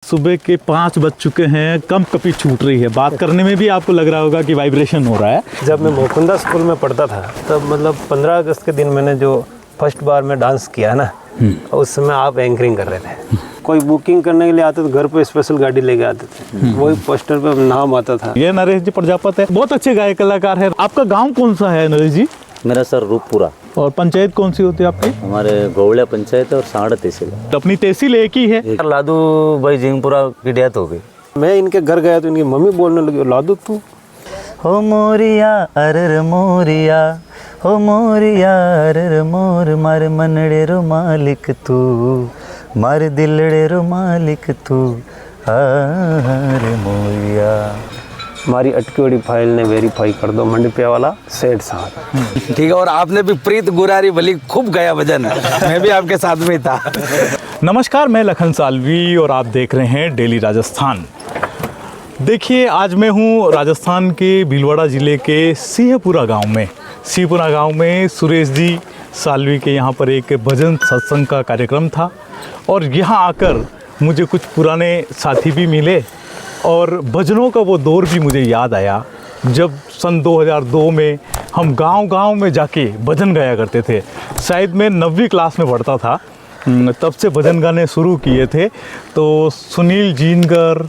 सुबह के 5 बज चुके हैं, कम कपी छूट रही है। बात करने में भी आपको लग रहा होगा कि वाइब्रेशन हो रहा है। जब मैं मोकुंदा स्कूल में पढ़ता था तब मतलब 15 अगस्त के दिन मैंने जो फर्स्ट बार में डांस किया ना, उस समय आप एंकरिंग कर रहे थे। कोई बुकिंग करने के लिए आते तो घर पे स्पेशल गाड़ी लेके आते थे, वही पोस्टर पे नाम आता था। ये नरेश जी प्रजापत है, बहुत अच्छे गायक कलाकार है। आपका गाँव कौन सा है नरेश जी? मेरा सर रूपपुरा। और पंचायत कौन सी होती है आपकी? हमारे गौड़िया पंचायत और सांगड़ा तहसील। अपनी तहसील एक ही है। लादू भाई जिंगपुरा की डेथ हो गई। मैं इनके घर गया तो इनकी मम्मी बोलने लगी, लादू तू हो मोरिया अरर मोरिया, हो मोरिया अरर मोर, मार मनड़े रो मालिक तू, मार दिलड़े रो मालिक तू, अरे मोरिया। हमारी अटकी हुई फाइल ने वेरीफाई कर दो, मंडपिया वाला सेठ साहब। ठीक है। और आपने भी प्रीत गुरारी भली खूब गाया भजन, मैं भी आपके साथ में था। नमस्कार, मैं लखन सालवी और आप देख रहे हैं डेली राजस्थान। देखिए, आज मैं हूँ राजस्थान के भीलवाड़ा ज़िले के सिंहपुरा गांव में। सिंहपुरा गांव में सुरेश जी सालवी के यहाँ पर एक भजन सत्संग का कार्यक्रम था और यहाँ आकर मुझे कुछ पुराने साथी भी मिले और भजनों का वो दौर भी मुझे याद आया जब सन 2002 में हम गांव-गांव में जाके भजन गाया करते थे। शायद मैं 9वीं क्लास में पढ़ता था, तब से भजन गाने शुरू किए थे। तो सुनील जीनगर,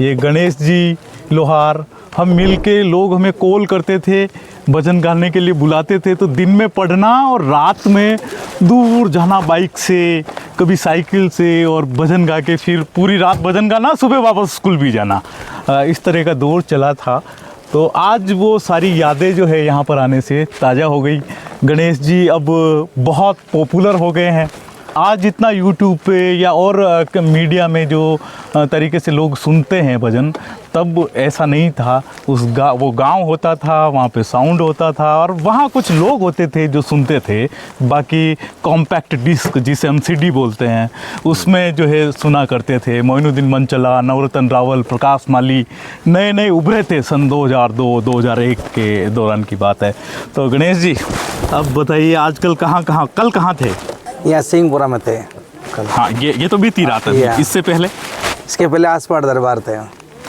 ये गणेश जी लोहार, हम मिल के लोग हमें कॉल करते थे, भजन गाने के लिए बुलाते थे। तो दिन में पढ़ना और रात में दूर जाना बाइक से, कभी साइकिल से, और भजन गा के फिर पूरी रात भजन गाना, सुबह वापस स्कूल भी जाना। इस तरह का दौर चला था। तो आज वो सारी यादें जो है यहाँ पर आने से ताज़ा हो गई। गणेश जी अब बहुत पॉपुलर हो गए हैं। आज जितना यूट्यूब पे या और मीडिया में जो तरीके से लोग सुनते हैं भजन, तब ऐसा नहीं था। वो गांव होता था, वहाँ पे साउंड होता था और वहाँ कुछ लोग होते थे जो सुनते थे। बाकी कॉम्पैक्ट डिस्क, जिसे हम सीडी बोलते हैं, उसमें जो है सुना करते थे। मोइनुद्दीन मंचला, नवरत्न रावल, प्रकाश माली नए नए उभरे थे सन 2002-2001 के दौरान की बात है। तो गणेश जी, अब बताइए, आजकल कल कहाँ थे? यहाँ सिंहपुरा में थे कल। हाँ, ये तो बीती रात है। इससे पहले? इसके पहले आसपास दरबार थे।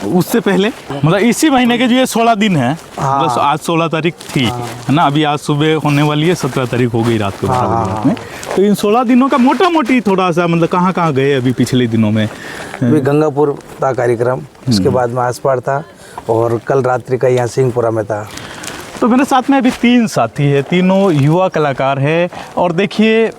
उससे पहले मतलब इसी महीने के जो ये 16 दिन है, हाँ। मतलब आज 16 तारीख थी, है ना? अभी आज सुबह होने वाली है, 17 तारीख हो गई रात को 12 बजे में। तो इन 16 दिनों का मोटा मोटी थोड़ा सा मतलब कहाँ गए अभी पिछले दिनों में? अभी गंगापुर था कार्यक्रम, उसके बाद में आसपास था और कल रात्रि का यहाँ सिंहपुरा में था। तो मेरे साथ में अभी 3 साथी है, तीनों युवा कलाकार है। और देखिए,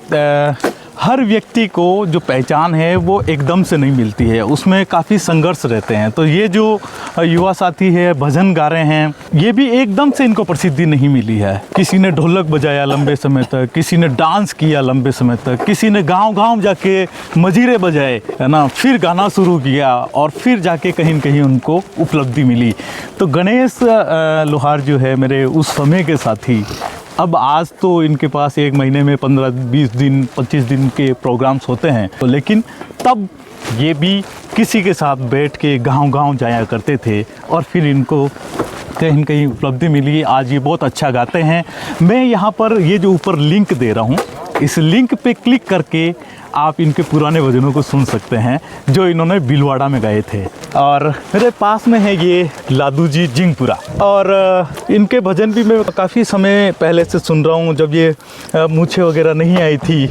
हर व्यक्ति को जो पहचान है वो एकदम से नहीं मिलती है, उसमें काफ़ी संघर्ष रहते हैं। तो ये जो युवा साथी है, भजन गा रहे हैं, ये भी एकदम से इनको प्रसिद्धि नहीं मिली है। किसी ने ढोलक बजाया लंबे समय तक, किसी ने डांस किया लंबे समय तक, किसी ने गांव-गांव जाके मजीरे बजाए, है ना, फिर गाना शुरू किया और फिर जाके कहीं न कहीं उनको उपलब्धि मिली। तो गणेश लोहार जो है मेरे उस समय के साथी, अब आज तो इनके पास एक महीने में 15-20 दिन 25 दिन के प्रोग्राम्स होते हैं। तो लेकिन तब ये भी किसी के साथ बैठ के गांव-गांव जाया करते थे और फिर इनको कहीं न कहीं उपलब्धि मिली। आज ये बहुत अच्छा गाते हैं। मैं यहाँ पर ये जो ऊपर लिंक दे रहा हूँ, इस लिंक पे क्लिक करके आप इनके पुराने भजनों को सुन सकते हैं जो इन्होंने भीलवाड़ा में गाए थे। और मेरे पास में है ये लादू जी जिंगपुरा, और इनके भजन भी मैं काफ़ी समय पहले से सुन रहा हूँ। जब ये मूछें वगैरह नहीं आई थी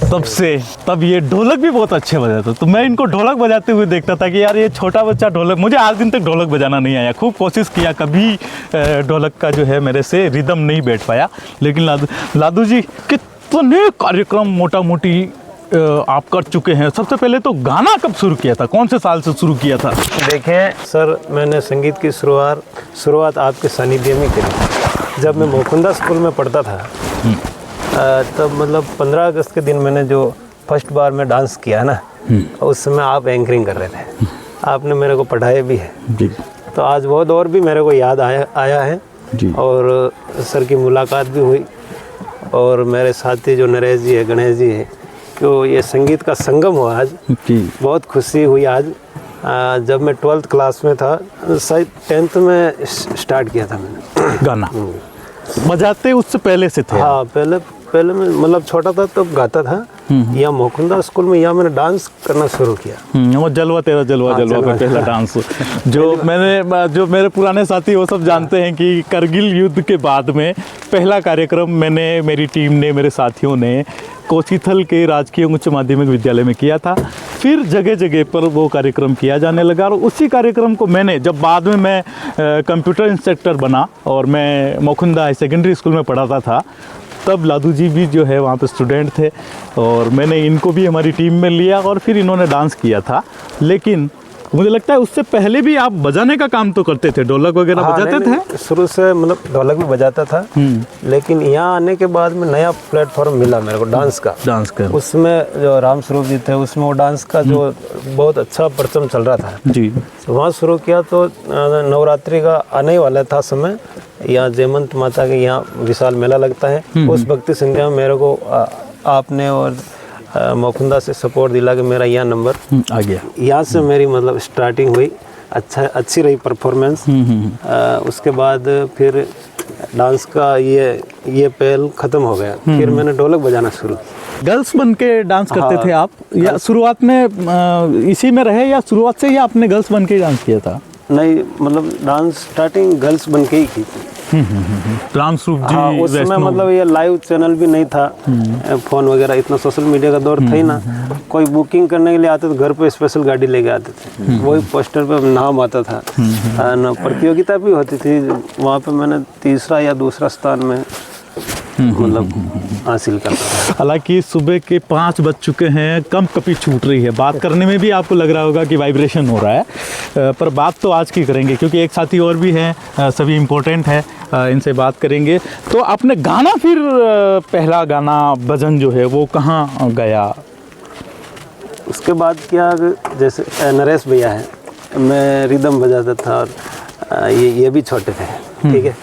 तब ये ढोलक भी बहुत अच्छे बजाते। तो मैं इनको ढोलक बजाते हुए देखता था कि यार ये छोटा बच्चा ढोलक, मुझे आज दिन तक ढोलक बजाना नहीं आया। खूब कोशिश किया, कभी ढोलक का जो है मेरे से रिदम नहीं बैठ पाया। लेकिन लादू जी, कितने कार्यक्रम मोटा मोटी आप कर चुके हैं। सबसे पहले तो गाना कब शुरू किया था, कौन से साल से शुरू किया था? देखें सर, मैंने संगीत की शुरुआत आपके सानिध्य में करी। जब मैं मोकुंदा स्कूल में पढ़ता था तब मतलब 15 अगस्त के दिन मैंने जो फर्स्ट बार में डांस किया ना, उस समय आप एंकरिंग कर रहे थे। आपने मेरे को पढ़ाया भी है जी। तो आज वो दौर भी मेरे को याद आया है जी। और सर की मुलाकात भी हुई और मेरे साथी जो नरेश जी है, गणेश जी है, तो ये संगीत का संगम हुआ आज जी। बहुत खुशी हुई आज। जब मैं 12th क्लास में था, शायद 10th में स्टार्ट किया था मैंने गाना बजाते। उससे पहले से थे? हाँ, पहले मैं मतलब छोटा था तब गाता था। यहाँ मोकुंदा स्कूल में यहाँ मैंने डांस करना शुरू किया। वो जलवा तेरा जलवा जलवा का पहला डांस जो मेरे पुराने साथी वो सब जानते हैं कि करगिल युद्ध के बाद में पहला कार्यक्रम मेरी टीम ने, मेरे साथियों ने कोचीथल के राजकीय उच्च माध्यमिक विद्यालय में किया था। फिर जगह जगह पर वो कार्यक्रम किया जाने लगा और उसी कार्यक्रम को मैंने, जब बाद में मैं कंप्यूटर इंस्ट्रक्टर बना और मैं मोकुंदा हाई सेकेंडरी स्कूल में पढ़ाता था, तब लादू जी भी जो है वहाँ पे स्टूडेंट थे और मैंने इनको भी हमारी टीम में लिया और फिर इन्होंने डांस किया था। लेकिन मुझे लगता है उससे पहले भी आप बजाने का काम तो करते थे, ढोलक वगैरह बजाते थे? शुरू से मतलब ढोलक भी बजाता था, लेकिन यहाँ आने के बाद में नया प्लेटफॉर्म मिला मेरे को डांस का। डांस कर उसमें जो राम स्वरूप जी थे, उसमें वो डांस का जो बहुत अच्छा परचम चल रहा था जी, वहाँ शुरू किया। तो नवरात्रि का आने वाला था समय, यहाँ जयमंत माता के यहाँ विशाल मेला लगता है। उस भक्ति संध्या में मेरे को आपने और मोकुंदा से सपोर्ट दिला के मेरा यहाँ नंबर आ गया। यहाँ से मेरी मतलब स्टार्टिंग हुई, अच्छी रही परफॉर्मेंस। उसके बाद फिर डांस का ये पहल ख़त्म हो गया, फिर मैंने ढोलक बजाना शुरू किया। गर्ल्स बन के डांस करते थे आप, या शुरुआत में इसी में रहे, या शुरुआत से ही आपने गर्ल्स बन के डांस किया था? नहीं, मतलब डांस स्टार्टिंग गर्ल्स बन के ही की थी। राम स्वरूप जी, हाँ, उस समय मतलब ये लाइव चैनल भी नहीं था, फोन वगैरह इतना सोशल मीडिया का दौर था ही ना। कोई बुकिंग करने के लिए आते तो घर पे स्पेशल गाड़ी लेके आते थे, वही पोस्टर पे नाम आता था। प्रतियोगिता भी होती थी, वहाँ पे मैंने तीसरा या दूसरा स्थान में मतलब हासिल करता था। हालांकि सुबह के 5 बज चुके हैं, कम कपी छूट रही है, बात करने में भी आपको लग रहा होगा कि वाइब्रेशन हो रहा है, पर बात तो आज की करेंगे क्योंकि एक साथी और भी हैं, सभी इम्पोर्टेंट है, इनसे बात करेंगे। तो आपने गाना फिर पहला गाना भजन जो है वो कहाँ गया? उसके बाद क्या, जैसे नरेश भैया है, मैं रिदम बजाता था और ये भी छोटे थे, ठीक है,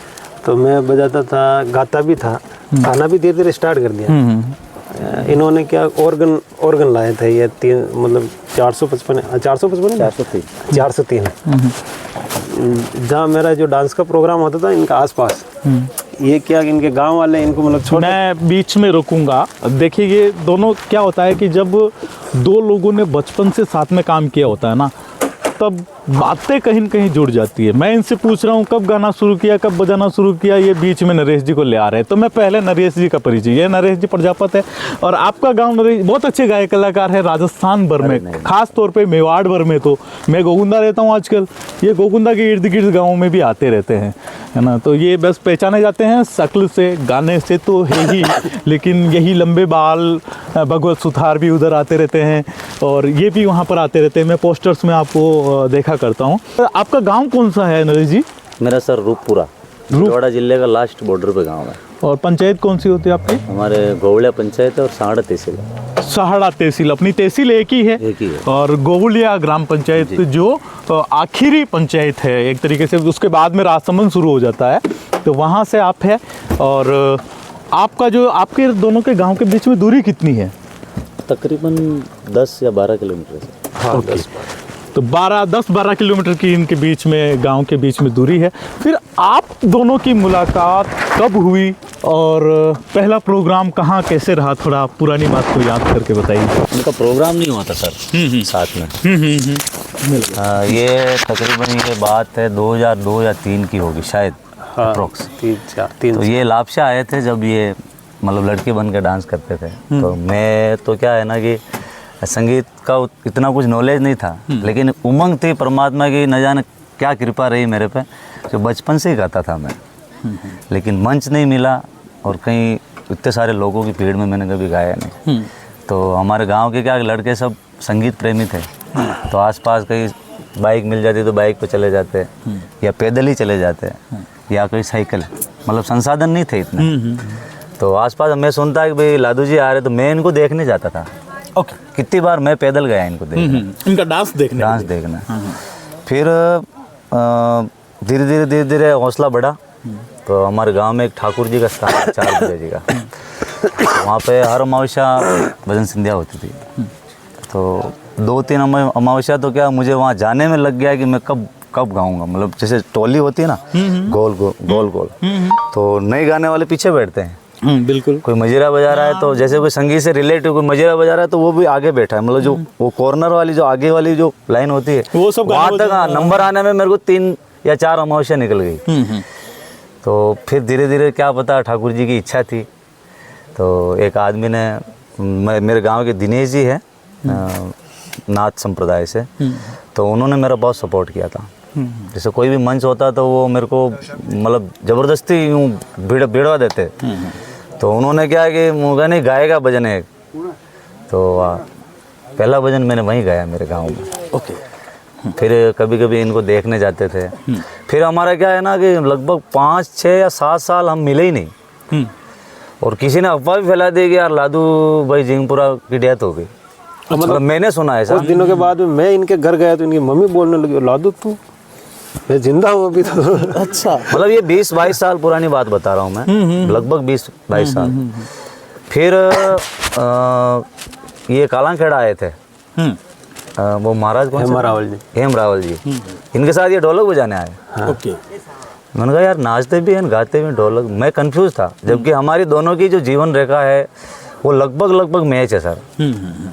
तो मैं बजाता था, गाता भी था, गाना भी धीरे धीरे स्टार्ट कर दिया। इन्होंने क्या ऑर्गन लाए थे, ये 3 मतलब 403 जहाँ मेरा जो डांस का प्रोग्राम होता था इनका आसपास, ये क्या इनके गांव वाले इनको मतलब मैं बीच में रोकूंगा। देखिए, ये दोनों क्या होता है कि जब 2 लोगों ने बचपन से साथ में काम किया होता है ना, तब बातें कहीं न कहीं जुड़ जाती है। मैं इनसे पूछ रहा हूँ कब गाना शुरू किया, कब बजाना शुरू किया, ये बीच में नरेश जी को ले आ रहे हैं। तो मैं पहले नरेश जी का परिचय, ये नरेश जी प्रजापत है और आपका गांव नरेश बहुत अच्छे गायक कलाकार है राजस्थान भर में, खास तौर पे मेवाड़ भर में। तो मैं गोकुंदा रहता हूँ आजकल, ये गोकुंदा के इर्द गिर्द गाँव में भी आते रहते हैं, है ना। तो ये बस पहचाने जाते हैं शक्ल से, गाने से तो है ही, लेकिन यही लंबे बाल, भगवत सुथार भी उधर आते रहते हैं और ये भी वहाँ पर आते रहते हैं। मैं पोस्टर्स में आपको देखा करता हूँ। आपका गांव कौन सा है नरेश जी? मेरा सर रूपपुरा, भिलवाड़ा जिले का लास्ट बॉर्डर पे गांव है। और पंचायत कौन सी होती है आपकी? हमारे गोवलिया पंचायत है और साहड़ा तहसील है। साहड़ा तहसील, अपनी तहसील एक ही है, और गोवलिया ग्राम पंचायत जो आखिरी पंचायत है एक तरीके से, उसके बाद में राजसमंद शुरू हो जाता है, तो वहाँ से आप है। और आपका जो आपके दोनों के गांव के बीच में दूरी कितनी है? तकरीबन 10 या 12 किलोमीटर से। हाँ, तो 10-12 किलोमीटर की इनके बीच में, गांव के बीच में दूरी है। फिर आप दोनों की मुलाकात कब हुई और पहला प्रोग्राम कहाँ कैसे रहा? थोड़ा पुरानी बात को याद करके बताइए। उनका प्रोग्राम नहीं हुआ था सर साथ में। ये तकरीबन ये बात है 2002 या 3 की होगी शायद, अप्रोक्स 3। तो ये लापशा आए थे जब ये मतलब लड़के बन के डांस करते थे। तो मैं तो क्या है ना कि संगीत का इतना कुछ नॉलेज नहीं था, लेकिन उमंग थी परमात्मा की, न जाने क्या कृपा रही मेरे पे, जो बचपन से ही गाता था मैं। लेकिन मंच नहीं मिला और कहीं इतने सारे लोगों की भीड़ में मैंने कभी गाया नहीं। तो हमारे गांव के क्या लड़के सब संगीत प्रेमी थे, तो आसपास कहीं बाइक मिल जाती तो बाइक पे चले जाते, या पैदल ही चले जाते, या कोई साइकिल, मतलब संसाधन नहीं थे इतने। तो आसपास मैं सुनता है कि भाई लादू जी आ रहे, तो मैं इनको देखने जाता था। ओके, कितनी बार मैं पैदल गया इनको देखने, इनका डांस देखने। फिर धीरे धीरे हौसला बढ़ा। तो हमारे गांव में एक ठाकुर जी का स्थान है, 4 बजे जी का, तो वहाँ पे हर अमावस्या भजन संध्या होती थी। तो 2-3 अमावस्या तो क्या मुझे वहाँ जाने में लग गया कि मैं कब गाऊंगा। मतलब जैसे टोली होती है ना, गोल गोल, तो नए गाने वाले पीछे बैठते हैं, बिल्कुल। कोई मजीरा बजा रहा है तो जैसे कोई संगीत से रिलेटेड कोई मजीरा बजा रहा है तो वो भी आगे बैठा है, मतलब जो वो कॉर्नर वाली जो आगे वाली जो लाइन होती है वो सब वहाँ तक नंबर आने में मेरे को 3 या 4 अमावस्या निकल गई। तो फिर धीरे धीरे क्या पता ठाकुर जी की इच्छा थी, तो एक आदमी ने मेरे गांव के दिनेश जी है नाथ संप्रदाय से, तो उन्होंने मेरा बहुत सपोर्ट किया था। जैसे कोई भी मंच होता तो वो मेरे को मतलब ज़बरदस्ती यूँ भिड़वा देते। तो उन्होंने क्या कि मुझे नहीं गाएगा भजन एक, तो पहला भजन मैंने वहीं गाया मेरे गांव में। ओके। फिर कभी कभी इनको देखने जाते थे। फिर हमारा क्या है ना कि लगभग 5, 6 या 7 साल हम मिले ही नहीं, और किसी ने अफवाह भी फैला दी कि यार लादू भाई जिंगपुरा की डेथ हो गई। मतलब मैंने सुना है कुछ दिनों के बाद में मैं इनके घर गया तो इनकी मम्मी बोलने लगी, लादू तू मैं जिंदा हूँ अभी तो। अच्छा। मतलब ये 20-22 साल पुरानी बात बता रहा हूँ मैं, लगभग 20-22 साल। फिर ये कालांखेड़ा आए थे, वो महाराज कौन से? हेम रावल जी। इनके साथ ये ढोलक बजाने आए। ओके। मैंने कहा यार नाचते भी हैं गाते भी हैं ढोलक। मैं कंफ्यूज था, जबकि हमारी दोनों की जो जीवन रेखा है वो लगभग मैच है सर।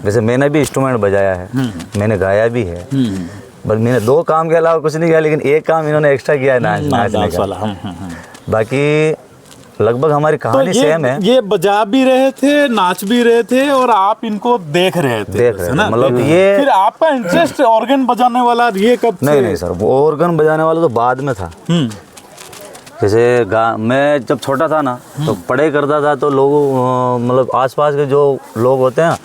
जैसे मैंने भी इंस्ट्रूमेंट बजाया है, मैंने गाया भी है, बस मैंने 2 काम के अलावा कुछ नहीं किया, लेकिन एक काम इन्होंने एक्स्ट्रा किया है नाचने का। बाकी लगभग हमारी कहानी सेम है। ये बजा भी रहे थे, नाच भी रहे थे, और आप इनको देख रहे थे। मतलब ये फिर आपका इंटरेस्ट ऑर्गन बजाने वाला ये कब से? नहीं सर, वो ऑर्गन बजाने वाला तो बाद में था। जैसे मैं जब छोटा था ना तो पढ़ाई करता था, तो लोग मतलब आसपास के जो लोग होते हैं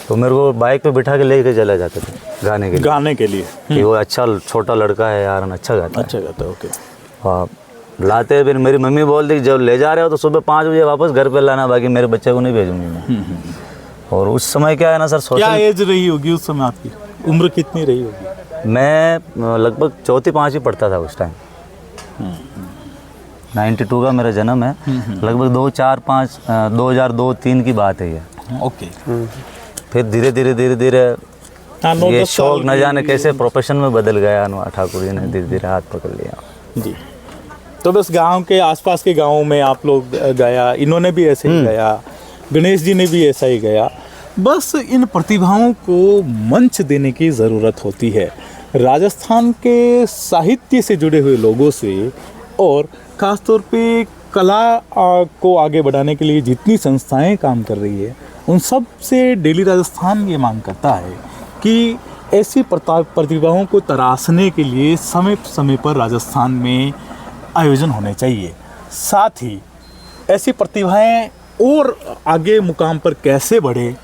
तो मेरे को बाइक पे बिठा के लेके चले जाते थे गाने के लिए कि वो अच्छा छोटा लड़का है यार, अच्छा गाता है। ओके। लाते फिर मेरी मम्मी बोलती जब ले जा रहे हो तो सुबह 5 बजे वापस घर पे लाना, बाकी मेरे बच्चे को नहीं भेजूंगी मैं। और उस समय क्या है ना सर, क्या एज रही होगी उस समय? आपकी उम्र कितनी रही होगी? मैं लगभग 4th-5वीं पढ़ता था उस टाइम। 92 का मेरा जन्म है, लगभग 2002-3 की बात है ये। ओके। फिर धीरे धीरे ये शौक न जाने कैसे प्रोफेशन में बदल गया। ठाकुर जी ने धीरे धीरे हाथ पकड़ लिया जी। तो बस गांव के आसपास के गांवों में आप लोग गाया, इन्होंने भी ऐसे ही गाया, गणेश जी ने भी ऐसा ही गाया। बस इन प्रतिभाओं को मंच देने की ज़रूरत होती है। राजस्थान के साहित्य से जुड़े हुए लोगों से, और ख़ासतौर पे कला को आगे बढ़ाने के लिए जितनी संस्थाएं काम कर रही है, उन सब से डेली राजस्थान ये मांग करता है कि ऐसी प्रतिभाओं को तराशने के लिए समय समय पर राजस्थान में आयोजन होने चाहिए। साथ ही ऐसी प्रतिभाएं और आगे मुकाम पर कैसे बढ़े,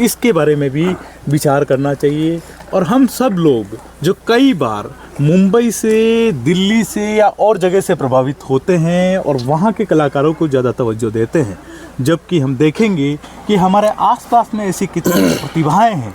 इसके बारे में भी विचार करना चाहिए। और हम सब लोग जो कई बार मुंबई से, दिल्ली से या और जगह से प्रभावित होते हैं और वहाँ के कलाकारों को ज़्यादा तवज्जो देते हैं, जबकि हम देखेंगे कि हमारे आसपास में ऐसी कितनी प्रतिभाएं हैं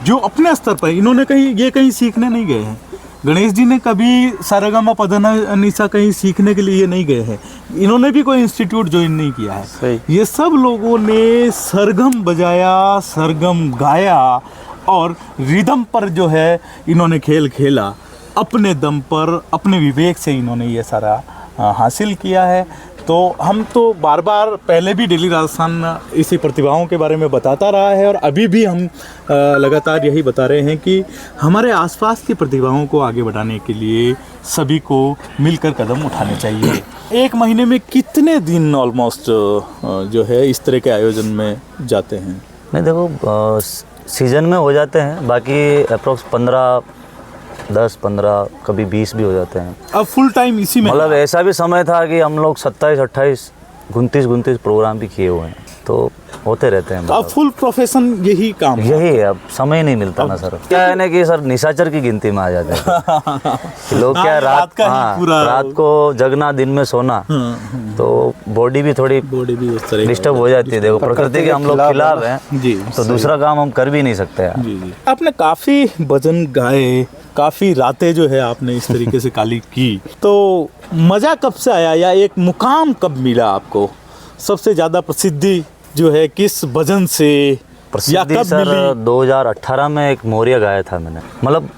जो अपने स्तर पर, इन्होंने कहीं सीखने नहीं गए हैं। गणेश जी ने कभी सारेगामा पधनिसा कहीं सीखने के लिए नहीं गए हैं, इन्होंने भी कोई इंस्टीट्यूट ज्वाइन नहीं किया है। ये सब लोगों ने सरगम बजाया, सरगम गाया, और रिदम पर जो है इन्होंने खेल खेला। अपने दम पर, अपने विवेक से इन्होंने ये सारा हासिल किया है। तो हम तो बार बार पहले भी डेली राजस्थान इसी प्रतिभाओं के बारे में बताता रहा है, और अभी भी हम लगातार यही बता रहे हैं कि हमारे आसपास की प्रतिभाओं को आगे बढ़ाने के लिए सभी को मिलकर कदम उठाने चाहिए। एक महीने में कितने दिन ऑलमोस्ट जो है इस तरह के आयोजन में जाते हैं? नहीं देखो, सीजन में हो जाते हैं, बाकी अप्रोक्स 10-15 कभी 20 भी हो जाते हैं। अब फुल टाइम इसी में? मतलब ऐसा भी समय था कि हम लोग 27-28 29 प्रोग्राम भी किए हुए हैं, तो होते रहते हैं। अब फुल प्रोफेशन यही काम यही है, अब समय नहीं मिलता ना सर। क्या है ना कि सर निशाचर की गिनती में आ जाते हैं लोग। क्या रात को जगना, दिन में सोना, तो बॉडी भी थोड़ी डिस्टर्ब हो जाती है। देखो प्रकृति के हम लोग खिलाफ हैं जी, तो दूसरा काम हम कर भी नहीं सकते यार। जी। आपने काफ़ी भजन गाए, काफ़ी रातें जो है आपने इस तरीके से काली की, तो मज़ा कब से आया या एक मुकाम कब मिला आपको? सबसे ज़्यादा प्रसिद्धि जो है किस भजन से या कब सर मिली? 2018 में एक मोरिया गाया था मैंने, मतलब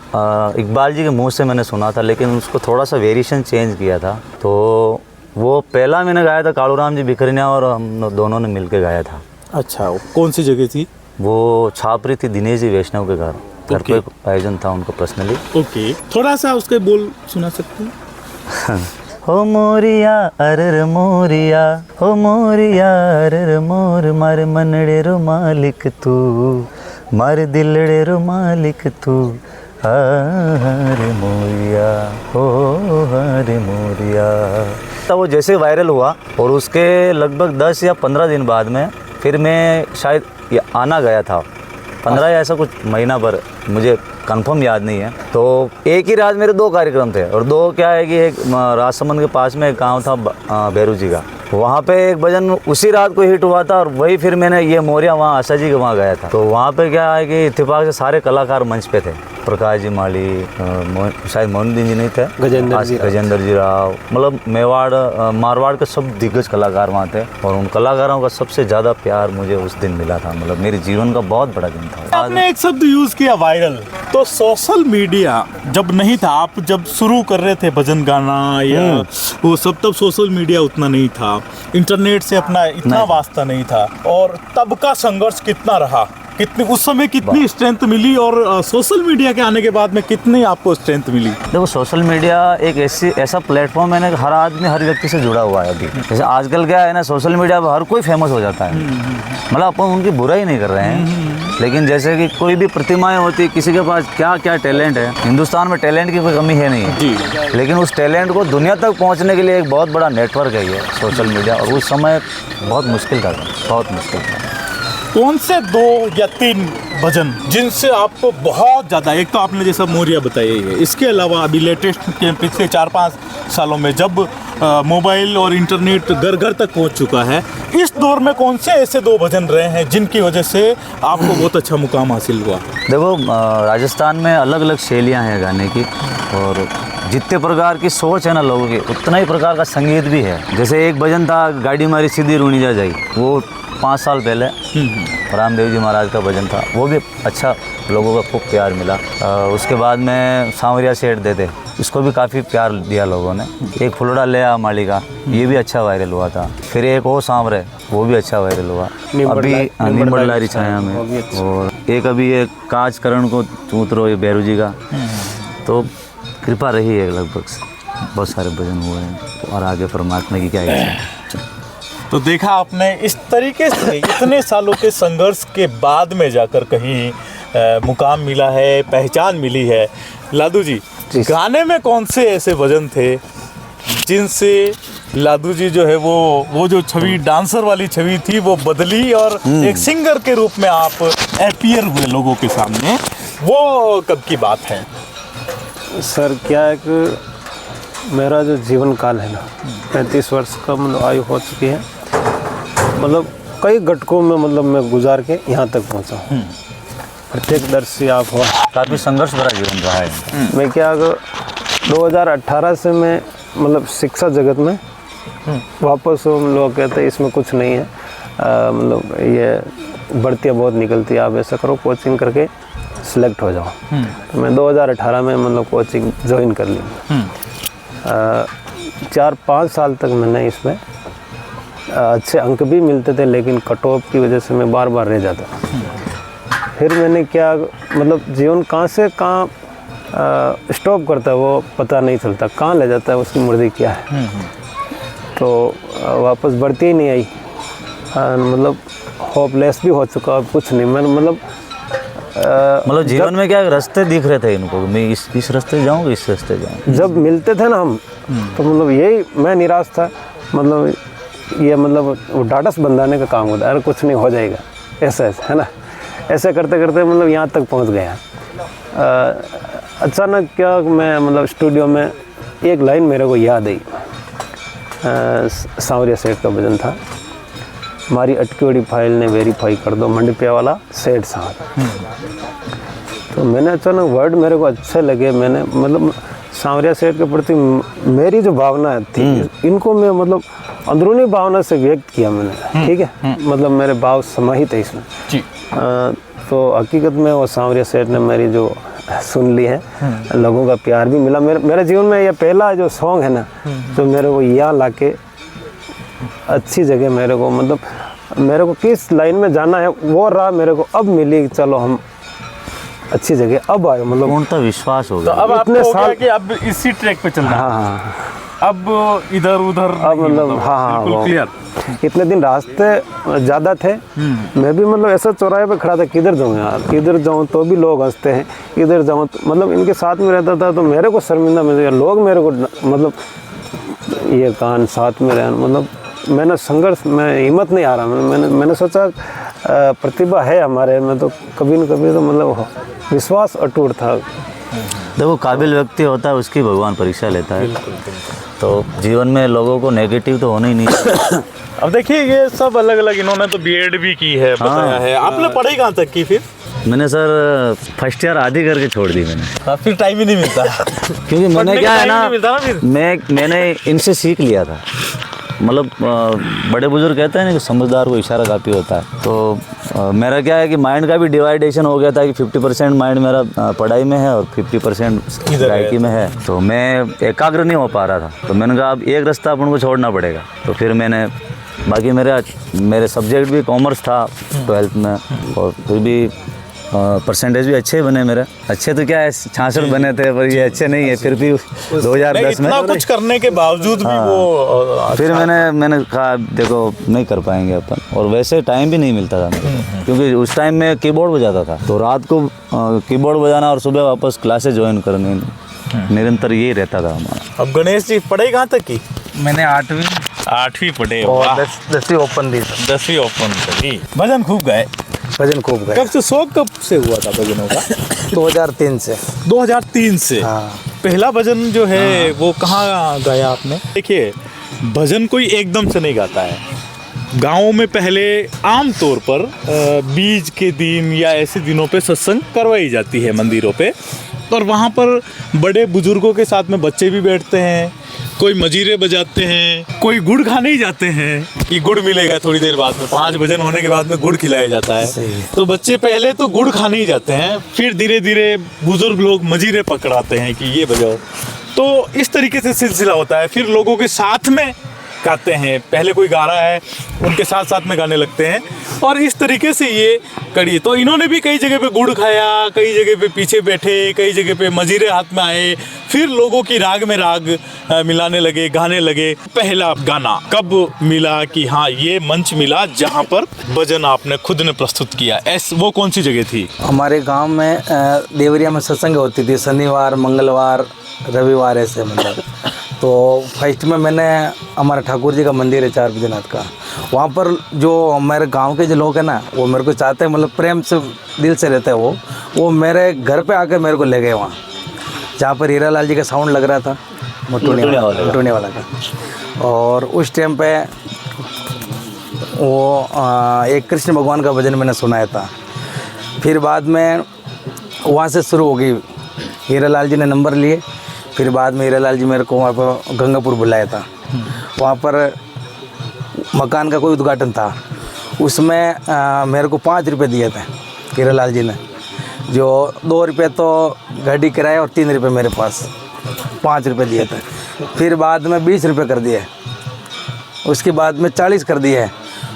इकबाल जी के मुंह से मैंने सुना था, लेकिन उसको थोड़ा सा वेरिएशन चेंज किया था। तो वो पहला मैंने गाया था कालूराम जी बिखरनिया, और हम दोनों ने मिलके गाया था। अच्छा, कौन सी जगह थी? वो छापरी थी दिनेश जी वैष्णव के घर पे आयोजन था उनको पर्सनली। ओके, थोड़ा सा उसके बोल सुना सकते हैं? हो मोरिया अरर मोरिया, हो मोरिया अरर मोर, मारे मनड़े रो मालिक तू, मारे दिलड़े रो मालिक तू, हरे मोरिया, हो हरे मोरिया। तो वो जैसे वायरल हुआ और उसके लगभग 10 या 15 दिन बाद में फिर मैं शायद आना गया था, 15 या ऐसा कुछ महीना भर, मुझे कंफर्म याद नहीं है। तो एक ही रात मेरे 2 कार्यक्रम थे, और 2 क्या है कि एक राजसमंद के पास में एक गांव था भैरू जी का, वहाँ पे एक भजन उसी रात को हिट हुआ था, और वही फिर मैंने ये मोरिया वहाँ आशा जी के वहाँ गया था। तो वहाँ पे क्या है कि इत्तेफाक से सारे कलाकार मंच पे थे, प्रकाश जी माली, शायद मोहनुद्दीन जी नहीं थे, गजेंद्र जी राव, मतलब मेवाड़ मारवाड़ के सब दिग्गज कलाकार वहाँ थे, और उन कलाकारों का सबसे ज़्यादा प्यार मुझे उस दिन मिला था। मतलब मेरे जीवन का बहुत बड़ा दिन था। आपने एक शब्द यूज किया वायरल, तो सोशल मीडिया जब नहीं था, आप जब शुरू कर रहे थे भजन गाना या वो सब, तब सोशल मीडिया उतना नहीं था, इंटरनेट से अपना इतना वास्ता नहीं था, और तब का संघर्ष कितना रहा, कितनी उस समय कितनी स्ट्रेंथ मिली, और सोशल मीडिया के आने के बाद में कितनी आपको स्ट्रेंथ मिली? देखो, सोशल मीडिया एक ऐसा प्लेटफॉर्म है ना, हर आदमी हर व्यक्ति से जुड़ा हुआ है अभी। जैसे आजकल क्या है ना, सोशल मीडिया पर हर कोई फेमस हो जाता है, मतलब अपन उनकी बुराई नहीं कर रहे हैं, लेकिन जैसे कि कोई भी प्रतिमाएं होती, किसी के पास क्या क्या टैलेंट है, हिंदुस्तान में टैलेंट की कोई कमी है नहीं है, लेकिन उस टैलेंट को दुनिया तक पहुंचने के लिए एक बहुत बड़ा नेटवर्क है ये सोशल मीडिया, और उस समय बहुत मुश्किल था, बहुत मुश्किल था। कौन से 2 या 3 भजन जिनसे आपको बहुत ज़्यादा, एक तो आपने जैसा मोरिया बताया है, इसके अलावा अभी लेटेस्ट के पिछले 4-5 सालों में जब मोबाइल और इंटरनेट घर घर तक पहुंच चुका है, इस दौर में कौन से ऐसे 2 भजन रहे हैं जिनकी वजह से आपको बहुत अच्छा मुकाम हासिल हुआ? देखो, राजस्थान में अलग अलग शैलियाँ हैं गाने की, और जितने प्रकार की सोच है ना लोगों की, उतना ही प्रकार का संगीत भी है। जैसे एक भजन था गाड़ी मारी सीधी रूणी जा जाई, वो 5 साल पहले रामदेव जी महाराज का भजन था, वो भी अच्छा, लोगों का खूब प्यार मिला। उसके बाद में सांवरिया सेठ दे दे, इसको भी काफ़ी प्यार दिया लोगों ने। एक फुलड़ा ले आ माली का, ये भी अच्छा वायरल हुआ था। फिर एक ओ सांवरे, वो भी अच्छा वायरल हुआ अभी, नींबड़ लारी छाया में। और एक अभी एक काज करण को चूतरो, ये भैरू जी का, तो कृपा रही है, लगभग बहुत सारे भजन हुए हैं, और आगे परमात्मा की क्या इच्छा। तो देखा आपने, इस तरीके से इतने सालों के संघर्ष के बाद में जाकर कहीं मुकाम मिला है, पहचान मिली है। लादू जी, गाने में कौन से ऐसे भजन थे जिनसे लादू जी जो है वो जो छवि, डांसर वाली छवि थी, वो बदली और एक सिंगर के रूप में आप अपीयर हुए लोगों के सामने, वो कब की बात है? सर क्या है कि मेरा जो जीवन काल है ना, 35 वर्ष का मतलब आयु हो चुकी है, मतलब कई घटकों में मतलब मैं गुजार के यहाँ तक पहुँचा हूँ। प्रत्यक्षदर्शी आप हो, काफ़ी संघर्ष भरा जीवन रहा है। मैं क्या अगर 2018 से मैं मतलब शिक्षा जगत में वापस, हम लोग कहते हैं इसमें कुछ नहीं है, मतलब ये बढ़तियाँ बहुत निकलती है, आप ऐसा करो कोचिंग करके सिलेक्ट हो जाओ। तो मैं 2018 में मतलब कोचिंग ज्वाइन कर ली। 4-5 साल तक मैंने इसमें अच्छे अंक भी मिलते थे, लेकिन कट ऑफ की वजह से मैं बार बार रह जाता। फिर मैंने क्या, मतलब जीवन कहाँ से कहाँ स्टॉप करता है वो पता नहीं चलता, कहाँ ले जाता है उसकी मर्जी क्या है। तो वापस बढ़ती ही नहीं आई, मतलब होपलेस भी हो चुका, अब कुछ नहीं। मैं मतलब जीवन में क्या रास्ते दिख रहे थे इनको, मैं इस रास्ते जाऊँगा, इस रास्ते जाऊँगा। जब मिलते थे ना हम, तो मतलब यही मैं निराश था, मतलब ये मतलब वो डाटस बंधाने का काम होता है, अरे कुछ नहीं हो जाएगा, ऐसा ऐसा है ना, ऐसे करते करते मतलब यहाँ तक पहुँच गया। अचानक क्या, मैं मतलब स्टूडियो में एक लाइन मेरे को याद आई, सांवरिया सेठ का भजन था, हमारी अटकी हुई फाइल ने वेरीफाई कर दो, मंडपिया वाला सेठ साहब। तो मैंने अचानक वर्ड मेरे को अच्छे लगे, मैंने मतलब सांवरिया सेठ के प्रति मेरी जो भावना थी, इनको मैं मतलब अंदरूनी भावना से व्यक्त किया मैंने, ठीक है, मतलब मेरे भाव समाहित है इसमें जी। तो हकीकत में वो सांवरिया सेठ ने मेरी जो सुन ली है, लोगों का प्यार भी मिला। मेरे जीवन में ये पहला जो सॉन्ग है ना, तो मेरे को यहाँ ला के अच्छी जगह मेरे को, मतलब मेरे को किस लाइन में जाना है वो राह मेरे को अब मिली। चलो हम अच्छी जगह अब आए, मतलब पूर्णतः विश्वास हो तो गया। अब आपको इतने हो गया साल- कि अब इसी ट्रैक पे चलना है। हाँ, अब इधर उधर अब मतलब हाँ बिल्कुल क्लियर। इतने दिन रास्ते ज़्यादा थे, मैं भी मतलब ऐसा चौराहे पे खड़ा था, किधर जाऊँ यार, किधर जाऊँ तो भी लोग हंसते हैं, इधर जाऊँ तो मतलब इनके साथ में रहता था तो मेरे को शर्मिंदा मिल गया, लोग मेरे को मतलब ये कान साथ में रहना, मतलब मैंने संघर्ष में हिम्मत नहीं आ रहा, मैंने सोचा प्रतिभा है हमारे में तो कभी न कभी तो मतलब विश्वास अटूट था। देखो काबिल व्यक्ति होता है उसकी भगवान परीक्षा लेता है, तो जीवन में लोगों को नेगेटिव तो होना ही नहीं चाहिए। अब देखिए ये सब अलग अलग, इन्होंने तो बीएड भी की है, बताया है। आपने पढ़ाई कहाँ तक की फिर? मैंने सर फर्स्ट ईयर आधी करके छोड़ दी मैंने, फिर टाइम ही नहीं मिलता। क्योंकि मैंने पढ़ने क्या का है time ना, नहीं मिलता ना फिर। मैंने इनसे सीख लिया था। मतलब बड़े बुजुर्ग कहते हैं ना कि समझदार को इशारा काफ़ी होता है, तो मेरा क्या है कि माइंड का भी डिवाइडेशन हो गया था कि 50% माइंड मेरा पढ़ाई में है और 50% गायकी में है, तो मैं एकाग्र नहीं हो पा रहा था। तो मैंने कहा अब एक रास्ता अपन को छोड़ना पड़ेगा, तो फिर मैंने बाकी मेरे सब्जेक्ट भी कॉमर्स था 12th में, और फिर भी परसेंटेज भी अच्छे बने मेरे। अच्छे तो क्या है 66 बने थे, पर ये अच्छे नहीं है फिर भी 2010 में। इतना कुछ करने के बावजूद भी वो फिर मैंने कहा देखो नहीं कर पाएंगे अपन, और वैसे टाइम भी नहीं मिलता था मेरे, क्योंकि उस टाइम में कीबोर्ड बजाता था, तो रात को कीबोर्ड बजाना और सुबह वापस क्लासेस ज्वाइन करनी, निरंतर यही रहता था हमारा। अब गणेश जी पढ़ाई कहाँ तक की? मैंने 8वीं पढ़े। और वाह। 10वीं ओपन दी सर। 10वीं ओपन करी। भजन खूब गाए। भजन खूब गए। कब से शौक कब से हुआ था भजनों का? 2003 से। 2003 से। हाँ। पहला भजन जो है वो कहाँ गाया आपने? देखिए भजन कोई एकदम से नहीं गाता है। गाँव में पहले आम तौर पर बीज के दिन या ऐसे दिनों पे सत्संग करवाई जाती है मंदिरों पे, और वहाँ पर बड़े बुजुर्गों के साथ में बच्चे भी बैठते हैं, कोई मजीरे बजाते हैं, कोई गुड़ खाने ही जाते हैं कि गुड़ मिलेगा थोड़ी देर बाद में, 5 भजन होने के बाद में गुड़ खिलाया जाता है। तो बच्चे पहले तो गुड़ खाने ही जाते हैं, फिर धीरे धीरे बुजुर्ग लोग मजीरे पकड़ाते हैं कि ये बजाओ। तो इस तरीके से सिलसिला होता है। फिर लोगों के साथ में गाते हैं, पहले कोई गा रहा है उनके साथ साथ में गाने लगते हैं, और इस तरीके से ये कड़ी। तो इन्होंने भी कई जगह पे गुड़ खाया, कई जगह पे पीछे बैठे, कई जगह पे मजीरे हाथ में आए, फिर लोगों की राग में राग मिलाने लगे, गाने लगे। पहला गाना कब मिला कि हाँ ये मंच मिला जहाँ पर भजन आपने खुद ने प्रस्तुत किया, वो कौन सी जगह थी? हमारे गांव में देवरिया में सत्संग होती थी, शनिवार मंगलवार रविवार ऐसे मतलब। तो फर्स्ट में मैंने हमारा ठाकुर जी का मंदिर है 4 बजनाथ का, वहाँ पर जो हमारे गांव के जो लोग हैं ना वो मेरे को चाहते हैं, मतलब प्रेम से दिल से रहते हैं वो मेरे घर पे आकर मेरे को ले गए वहाँ, जहाँ पर हीरा लाल जी का साउंड लग रहा था, मटूने वाला का। और उस टाइम पे वो एक कृष्ण भगवान का भजन मैंने सुनाया था। फिर बाद में वहाँ से शुरू हो गई, हीरा लाल जी ने नंबर लिए। फिर बाद में हीरा लाल जी मेरे को वहाँ पर गंगापुर बुलाया था, वहाँ पर मकान का कोई उद्घाटन था, उसमें मेरे को 5 रुपये दिए थे हीरा लाल जी ने, जो 2 रुपये तो गाड़ी किराया और 3 रुपये मेरे पास, 5 रुपये दिए थे। फिर बाद में 20 रुपये कर दिए, उसके बाद में 40 कर दिए,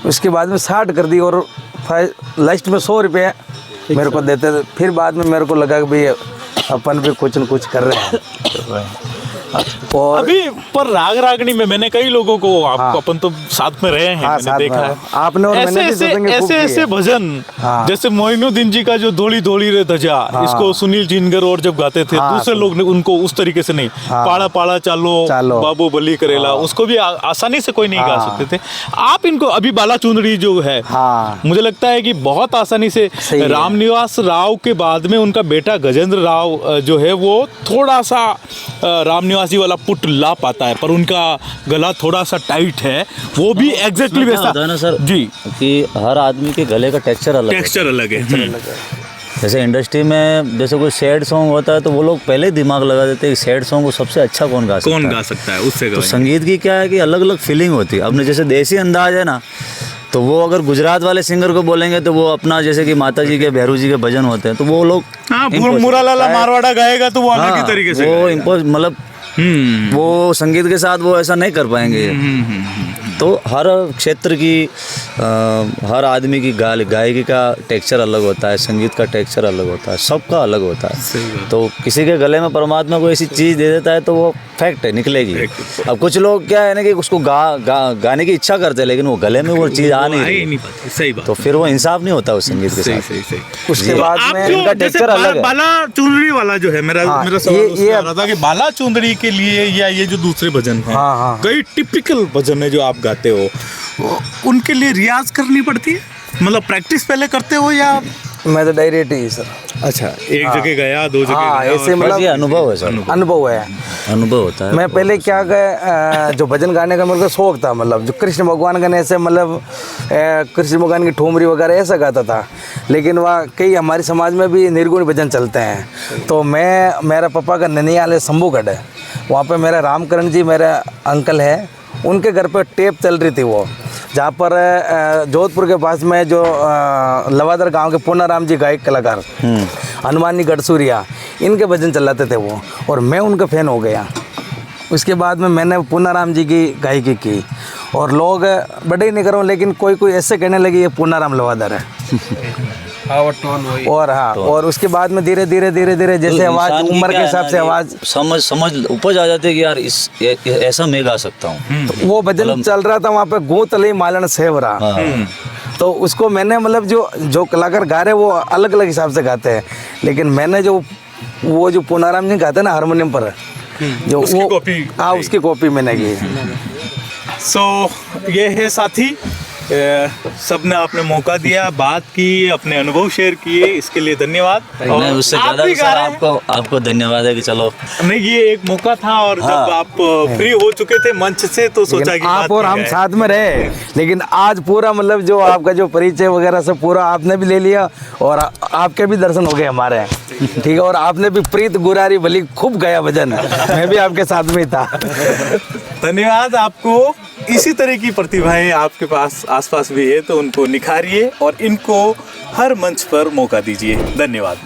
उसके बाद में 60 कर दिए, और लास्ट में 100 रुपये मेरे को देते थे। फिर बाद में मेरे को लगा कि भाई अपन भी कुछ न कुछ कर रहे हैं। और अभी पर राग रागनी में मैंने कई लोगों को, आपको अपन तो साथ में रहे हैं, हाँ, मैंने साथ देखा में है आपने और मैंने भी सत्संग खूब ऐसे किए। ऐसे भजन, हाँ। जैसे मोइनुद्दीन जी का जो धोली धोली रे धजा, इसको सुनील जिनगर और जब गाते थे, दूसरे लोग ने उनको उस तरीके से नहीं, पाड़ा पाड़ा चालो बाबू बली करेला, उसको भी आसानी से कोई नहीं गा सकते थे। आप इनको अभी बाला चुंदड़ी जो है, मुझे लगता है कि बहुत आसानी से, रामनिवास राव के बाद में उनका बेटा गजेंद्र राव जो है वो थोड़ा सा रामनिवास जी वाला पुट ला पाता है, पर उनका गला थोड़ा सा टाइट है, वो भी एग्जैक्टली वैसा होता है ना सर जी, कि हर आदमी के गले का टेक्सचर अलग है। जैसे इंडस्ट्री में जैसे कोई सैड सॉन्ग होता है तो वो लोग पहले ही दिमाग लगा देते हैं कि सैड सॉन्ग को सबसे अच्छा कौन गा सकता है, उससे तो संगीत की क्या है कि अलग अलग फीलिंग होती है। अपने जैसे देसी अंदाज है ना, तो वो अगर गुजरात वाले सिंगर को बोलेंगे तो वो अपना जैसे कि माता जी के भैरू जी के भजन होते हैं तो वो लोग मुरालाला मारवाड़ा गाएगा तो वो अलग ही तरीके से वो मतलब वो संगीत के साथ वो ऐसा नहीं कर पाएंगे। तो हर क्षेत्र की हर आदमी की गायकी का टेक्सचर अलग होता है, संगीत का टेक्सचर अलग होता है, सबका अलग होता है। तो किसी के गले में परमात्मा कोई ऐसी चीज़ दे देता है तो वो फैक्ट है, निकलेगी। अब कुछ लोग क्या है ना कि उसको गाने की इच्छा करते हैं, लेकिन वो गले में वो चीज़ आ नहीं पाती। सही बात। तो फिर वो इंसाफ नहीं होता उस संगीत के साथ। उसके बाद आप में जो इनका जैसे टेक्सचर अलग है। बाला चुंदड़ी वाला जो है मेरा हाँ, सवाल ये उससे आ रहा था कि बाला चुंदड़ी के लिए या ये जो दूसरे भजन हैं, हाँ, हाँ। कई टिपिकल भजन है जो आप गाते हो, उनके लिए रियाज करनी पड़ती है, मतलब प्रैक्टिस पहले करते हो या? मैं तो डायरेक्ट ही सर। अच्छा, एक जगह गया, दो जगह हाँ, गया, ऐसे और- मतलब ये अनुभव है सर, अनुभव है। अनुभव होता है। मैं पहले क्या गए जो भजन गाने का मेरे को शौक था, मतलब जो कृष्ण भगवान का ऐसे मतलब कृष्ण भगवान की ठुमरी वगैरह ऐसा गाता था। लेकिन वह कई हमारे समाज में भी निर्गुण भजन चलते हैं। तो मेरा पापा का ननियाल है शंभूगढ़ है, वहाँ पे मेरा रामकरण जी मेरा अंकल है, उनके घर पे टेप चल रही थी वो, जहाँ पर जोधपुर के पास में जो लवादर गांव के पूनाराम जी गायक कलाकार हनुमानी गढ़सूरिया, इनके भजन चलाते थे वो, और मैं उनका फ़ैन हो गया। उसके बाद में मैंने पूनाराम जी की गायकी की, और लोग बड़े ही नहीं करो, लेकिन कोई ऐसे कहने लगे ये पूनाराम लवादर है। और हाँ, और उसके बाद में धीरे धीरे जैसे आवाज़ उम्र के हिसाब से आवाज़ समझ उपज आ जाती है कि यार ऐसा मैं गा सकता हूँ। तो वो भजन चल रहा था वहाँ पे, गोतली मालन सेवरा। तो उसको मैंने मतलब जो कलाकार गा रहे वो अलग अलग हिसाब से गाते हैं, लेकिन मैंने जो पूनाराम जी गाते हैं ना हारमोनियम पर, जो उसकी वो कॉपी। हाँ, उसकी कॉपी मैंने की। सो ये है साथी, सबने आपने मौका दिया, बात की, अपने अनुभव शेयर किए, इसके लिए धन्यवाद। नहीं, उससे आप ज़्यादा भी सर गा रहे हैं। आपको धन्यवाद है कि चलो नहीं, ये एक मौका था, और जब आप फ्री हो चुके थे मंच से तो सोचा लेकिन कि आप बात और की हम जाए। साथ में रहे, लेकिन आज पूरा मतलब जो आपका जो परिचय वगैरह सब पूरा आपने भी ले लिया, और आपके भी दर्शन हो गए हमारे, ठीक है। और आपने भी प्रीत गुरारी भली खूब गाया भजन, मैं भी आपके साथ में ही था। धन्यवाद आपको। इसी तरह की प्रतिभाएं आपके पास आसपास भी है तो उनको निखारिए और इनको हर मंच पर मौका दीजिए। धन्यवाद।